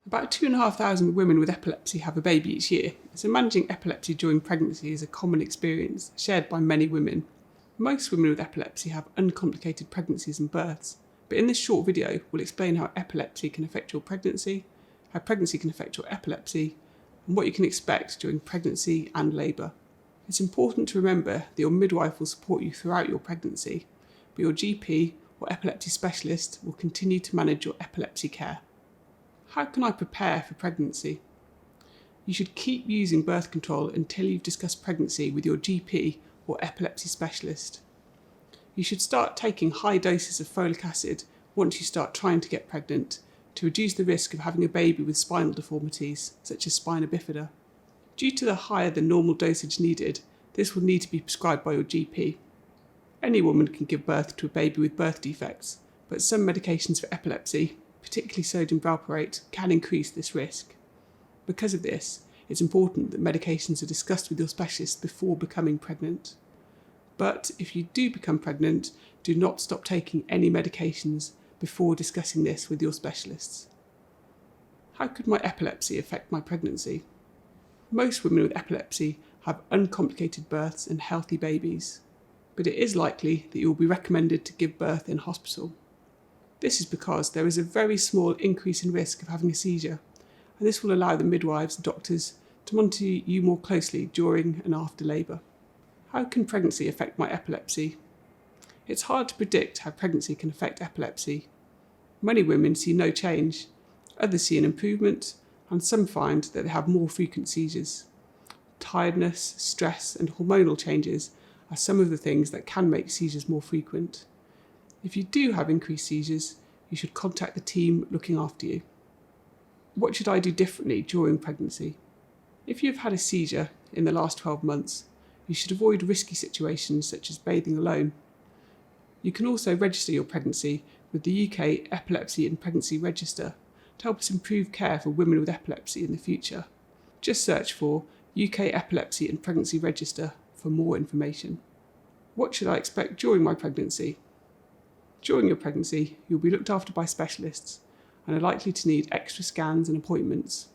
About 2,500 women with epilepsy have a baby each year, so managing epilepsy during pregnancy is a common experience shared by many women. Most women with epilepsy have uncomplicated pregnancies and births, but in this short video we'll explain how epilepsy can affect your pregnancy, how pregnancy can affect your epilepsy, and what you can expect during pregnancy and labour. It's important to remember that your midwife will support you throughout your pregnancy, but your GP or epilepsy specialist will continue to manage your epilepsy care. How can I prepare for pregnancy? You should keep using birth control until you've discussed pregnancy with your GP or epilepsy specialist. You should start taking high doses of folic acid once you start trying to get pregnant to reduce the risk of having a baby with spinal deformities, such as spina bifida. Due to the higher than normal dosage needed, this will need to be prescribed by your GP. Any woman can give birth to a baby with birth defects, but some medications for epilepsy, particularly sodium valproate, can increase this risk. Because of this, it's important that medications are discussed with your specialist before becoming pregnant. But if you do become pregnant, do not stop taking any medications before discussing this with your specialists. How could my epilepsy affect my pregnancy? Most women with epilepsy have uncomplicated births and healthy babies, but it is likely that you will be recommended to give birth in hospital. This is because there is a very small increase in risk of having a seizure, and this will allow the midwives and doctors to monitor you more closely during and after labour. How can pregnancy affect my epilepsy? It's hard to predict how pregnancy can affect epilepsy. Many women see no change, others see an improvement, and some find that they have more frequent seizures. Tiredness, stress, and hormonal changes are some of the things that can make seizures more frequent. If you do have increased seizures, you should contact the team looking after you. What should I do differently during pregnancy? If you've had a seizure in the last 12 months, you should avoid risky situations such as bathing alone. You can also register your pregnancy with the UK Epilepsy and Pregnancy Register to help us improve care for women with epilepsy in the future. Just search for UK Epilepsy and Pregnancy Register for more information. What should I expect during my pregnancy? During your pregnancy, you'll be looked after by specialists and are likely to need extra scans and appointments.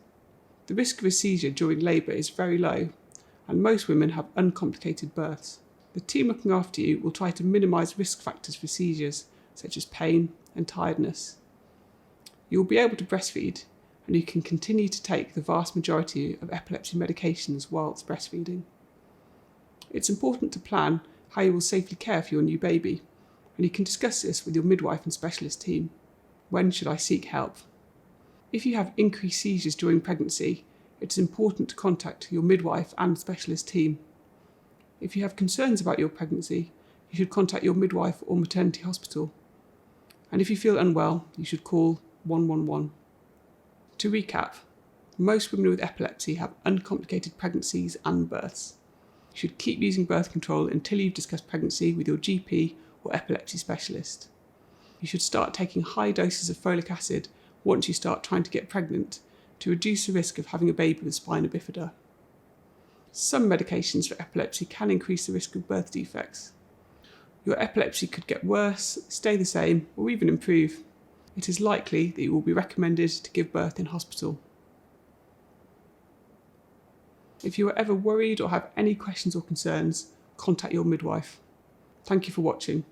The risk of a seizure during labour is very low, and most women have uncomplicated births. The team looking after you will try to minimise risk factors for seizures, such as pain and tiredness. You will be able to breastfeed, and you can continue to take the vast majority of epilepsy medications whilst breastfeeding. It's important to plan how you will safely care for your new baby, and you can discuss this with your midwife and specialist team. When should I seek help? If you have increased seizures during pregnancy, it is important to contact your midwife and specialist team. If you have concerns about your pregnancy, you should contact your midwife or maternity hospital. And if you feel unwell, you should call 111. To recap, most women with epilepsy have uncomplicated pregnancies and births. You should keep using birth control until you've discussed pregnancy with your GP or epilepsy specialist. You should start taking high doses of folic acid once you start trying to get pregnant to reduce the risk of having a baby with spina bifida. Some medications for epilepsy can increase the risk of birth defects. Your epilepsy could get worse, stay the same, or even improve. It is likely that you will be recommended to give birth in hospital. If you are ever worried or have any questions or concerns, contact your midwife. Thank you for watching.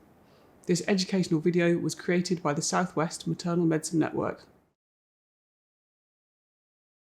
This educational video was created by the West Maternal Medicine Network.